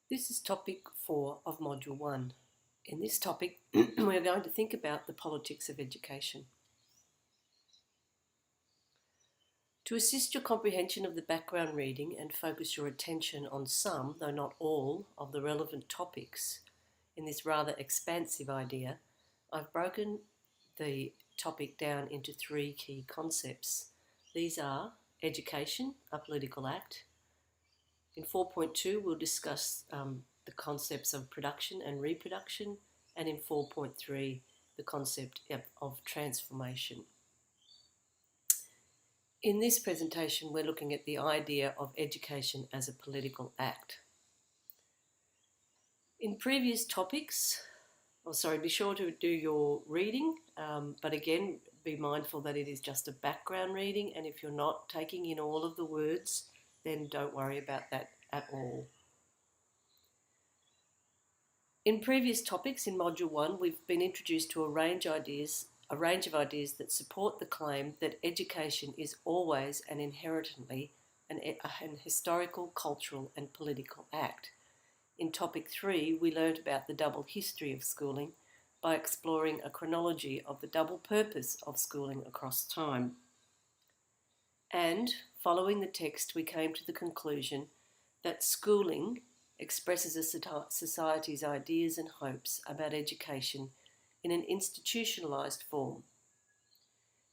This is topic 4 of Module 1. In this topic, we are going to think about the politics of education. To assist your comprehension of the background reading and focus your attention on some, though not all, of the relevant topics in this rather expansive idea, I've broken the topic down into 3 key concepts. These are education, a political act. In 4.2, we'll discuss the concepts of production and reproduction, and in 4.3, the concept of transformation. In this presentation, we're looking at the idea of education as a political act. In previous topics, be sure to do your reading, but again, be mindful that it is just a background reading, and if you're not taking in all of the words, then don't worry about that at all. In previous topics in Module 1, we've been introduced to a range of ideas that support the claim that education is always and inherently an historical, cultural and political act. In topic 3, we learned about the double history of schooling by exploring a chronology of the double purpose of schooling across time. And, following the text, we came to the conclusion that schooling expresses a society's ideas and hopes about education in an institutionalised form.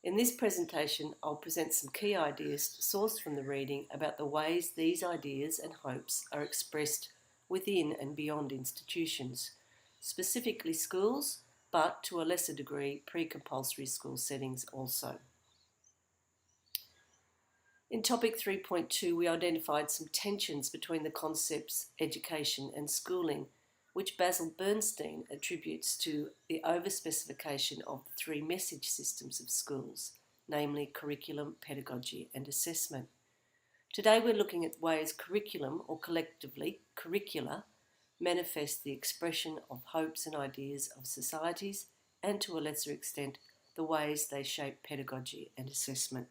In this presentation, I'll present some key ideas sourced from the reading about the ways these ideas and hopes are expressed within and beyond institutions, specifically schools, but to a lesser degree pre-compulsory school settings also. In topic 3.2, we identified some tensions between the concepts education and schooling, which Basil Bernstein attributes to the overspecification of the 3 message systems of schools, namely curriculum, pedagogy and assessment. Today we're looking at ways curriculum, or collectively curricula, manifest the expression of hopes and ideas of societies, and to a lesser extent, the ways they shape pedagogy and assessment.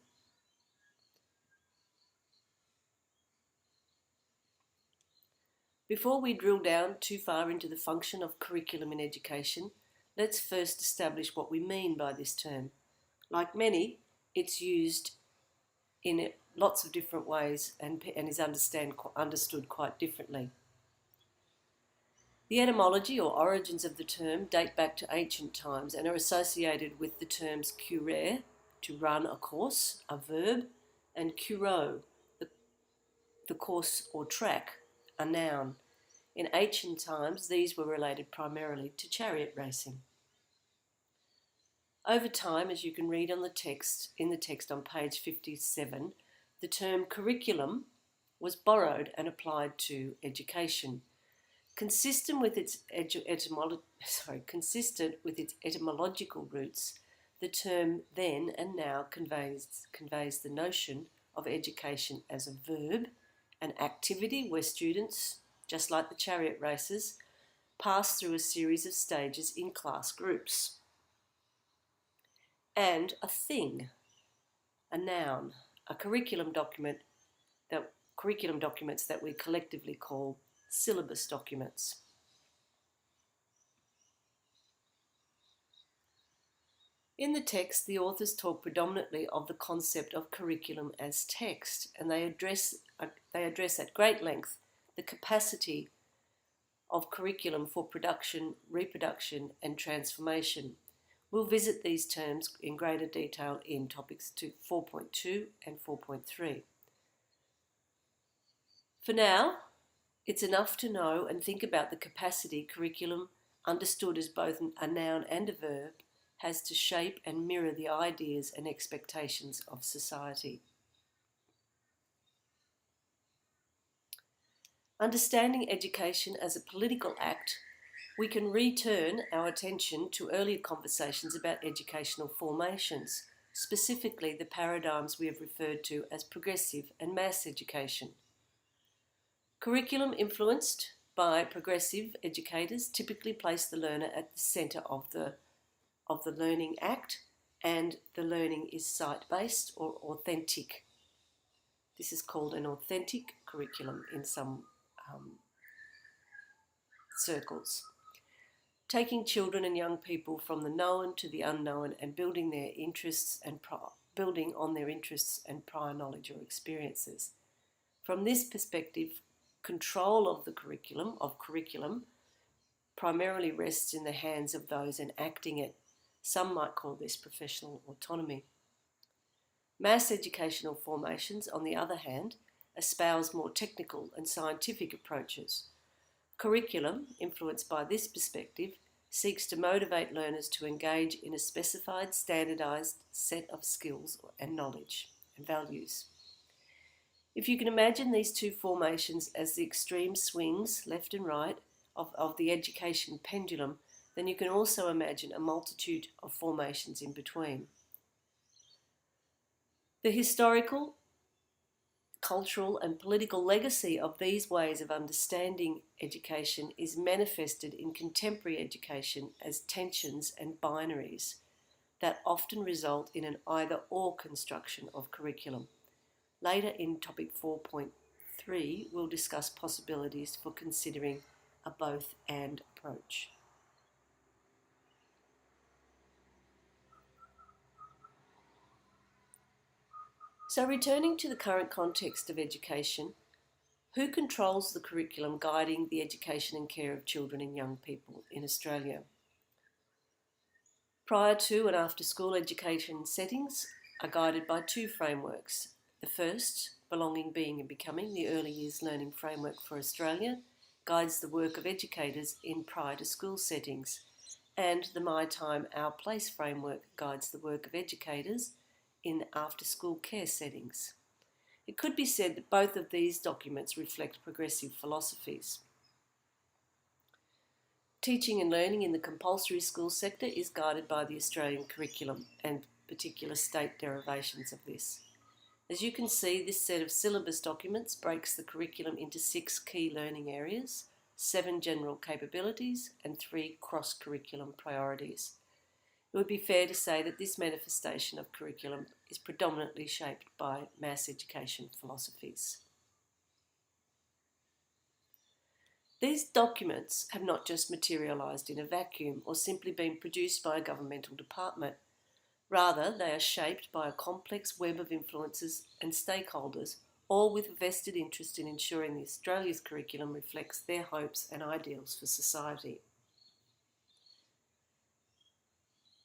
Before we drill down too far into the function of curriculum in education, let's first establish what we mean by this term. Like many, it's used in lots of different ways and is understood quite differently. The etymology or origins of the term date back to ancient times and are associated with the terms curere, to run a course, a verb, and curo, the course or track, a noun. In ancient times, these were related primarily to chariot racing. Over time, as you can read in the text on page 57, the term curriculum was borrowed and applied to education. Consistent with its etymological roots, the term then and now conveys the notion of education as a verb, an activity where students, just like the chariot races, pass through a series of stages in class groups. And a thing, a noun, a curriculum documents that we collectively call syllabus documents. In the text, the authors talk predominantly of the concept of curriculum as text, and they address at great length the capacity of curriculum for production, reproduction and transformation. We'll visit these terms in greater detail in topics 4.2 and 4.3. For now, it's enough to know and think about the capacity curriculum, understood as both a noun and a verb, has to shape and mirror the ideas and expectations of society. Understanding education as a political act, we can return our attention to earlier conversations about educational formations, specifically the paradigms we have referred to as progressive and mass education. Curriculum influenced by progressive educators typically place the learner at the centre of the learning act, and the learning is site-based or authentic. This is called an authentic curriculum in some circles, taking children and young people from the known to the unknown and building on their interests and prior knowledge or experiences. From this perspective, control of the curriculum primarily rests in the hands of those enacting it. Some might call this professional autonomy. Mass educational formations, on the other hand, espouse more technical and scientific approaches. Curriculum, influenced by this perspective, seeks to motivate learners to engage in a specified, standardised set of skills and knowledge and values. If you can imagine these two formations as the extreme swings, left and right, of the education pendulum, then you can also imagine a multitude of formations in between. The historical, cultural and political legacy of these ways of understanding education is manifested in contemporary education as tensions and binaries that often result in an either-or construction of curriculum. Later in topic 4.3, we'll discuss possibilities for considering a both-and approach. So returning to the current context of education, who controls the curriculum guiding the education and care of children and young people in Australia? Prior to and after school education settings are guided by two frameworks. The first, Belonging, Being and Becoming, the Early Years Learning Framework for Australia, guides the work of educators in prior to school settings, and the My Time, Our Place framework guides the work of educators in after-school care settings. It could be said that both of these documents reflect progressive philosophies. Teaching and learning in the compulsory school sector is guided by the Australian curriculum and particular state derivations of this. As you can see, this set of syllabus documents breaks the curriculum into 6 key learning areas, 7 general capabilities and 3 cross-curriculum priorities. It would be fair to say that this manifestation of curriculum is predominantly shaped by mass education philosophies. These documents have not just materialised in a vacuum or simply been produced by a governmental department. Rather, they are shaped by a complex web of influences and stakeholders, all with a vested interest in ensuring that Australia's curriculum reflects their hopes and ideals for society.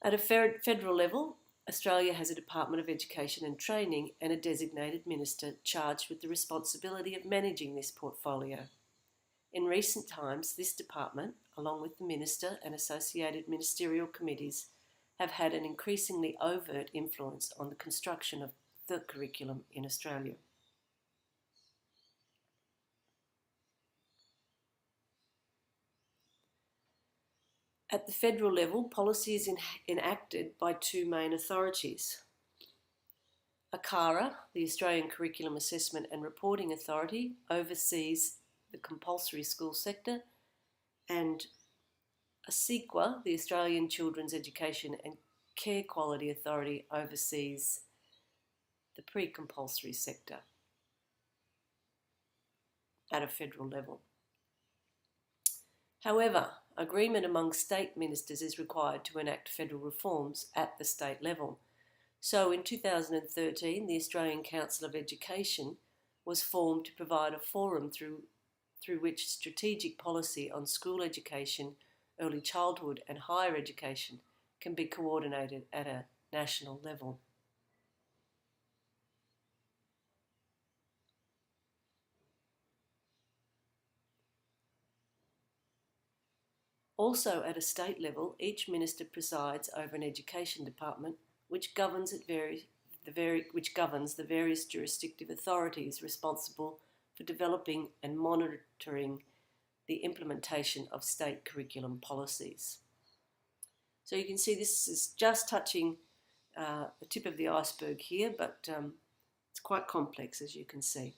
At a federal level, Australia has a Department of Education and Training and a designated minister charged with the responsibility of managing this portfolio. In recent times, this department, along with the minister and associated ministerial committees, have had an increasingly overt influence on the construction of the curriculum in Australia. At the federal level, policy is enacted by 2 main authorities. ACARA, the Australian Curriculum Assessment and Reporting Authority, oversees the compulsory school sector, and ASIQA, the Australian Children's Education and Care Quality Authority, oversees the pre-compulsory sector at a federal level. However, agreement among state ministers is required to enact federal reforms at the state level. So in 2013, the Australian Council of Education was formed to provide a forum through which strategic policy on school education, early childhood and higher education can be coordinated at a national level. Also at a state level, each minister presides over an education department which governs the various jurisdictive authorities responsible for developing and monitoring the implementation of state curriculum policies. So you can see this is just touching the tip of the iceberg here, but it's quite complex, as you can see.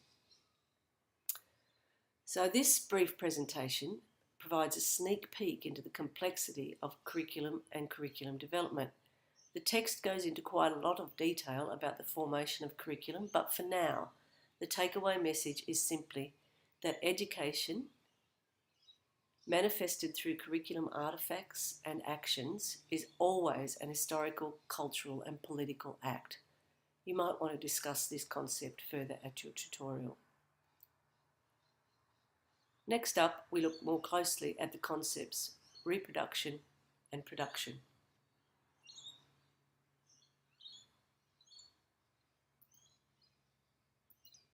So this brief presentation provides a sneak peek into the complexity of curriculum and curriculum development. The text goes into quite a lot of detail about the formation of curriculum, but for now, the takeaway message is simply that education manifested through curriculum artefacts and actions, is always an historical, cultural, and political act. You might want to discuss this concept further at your tutorial. Next up, we look more closely at the concepts reproduction and production.